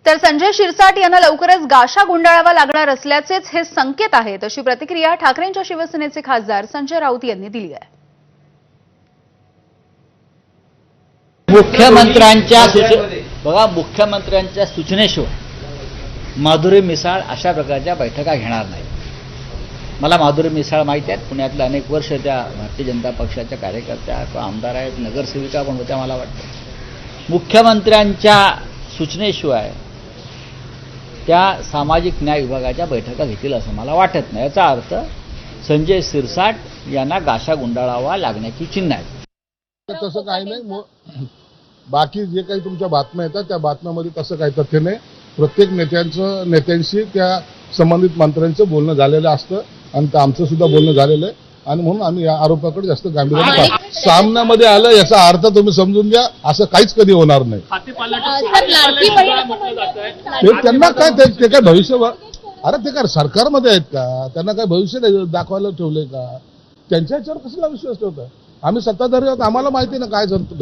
तर संजय शिरसाट यांना लवकरच गाशा गुंडाळावा लागणार असल्याचेच हे संकेत आहेत, अशी प्रतिक्रिया ठाकरेंच्या शिवसेनेचे खासदार संजय राऊत यांनी दिली आहे. मुख्यमंत्र्यांच्या सूचनेशिवाय माधुरी मिसाळ अशा प्रकारच्या बैठका घेणार नाही. मला माधुरी मिसाळ माहिती आहेत. पुण्यातले अनेक वर्ष त्या भारतीय जनता पक्षाच्या कार्यकर्त्या किंवा आमदार आहेत, नगरसेविका पण होत्या. मला वाटतं मुख्यमंत्र्यांच्या सूचनेशिवाय त्या सामाजिक न्याय विभागाच्या बैठका घेतील असं मला वाटत नाही. याचा अर्थ संजय शिरसाट यांना गाशा गुंडाळावा लागण्याची चिन्ह आहेत. तसं काही नाही. बाकी जे काही तुमच्या बातम्या येतात त्या बातम्यामध्ये तसं काही तथ्य नाही. प्रत्येक नेत्यांशी त्या संबंधित मंत्र्यांचं बोलणं झालेलं असतं आणि आमचं सुद्धा बोलणं झालेलं आहे आणि म्हणून आम्ही या आरोपाकडे जास्त गांभीर्याने पाहतो. सामन्यामध्ये आलं याचा अर्थ तुम्ही समजून घ्या, असं काहीच कधी होणार नाही. ते त्यांना काय ते काय भविष्य, अरे ते काय सरकारमध्ये आहेत का? त्यांना काय भविष्य दाखवायला ठेवलंय का? त्यांच्या याच्यावर कसला विश्वास ठेवता? आम्ही सत्ताधारी आहोत, आम्हाला माहिती ना काय घडतं.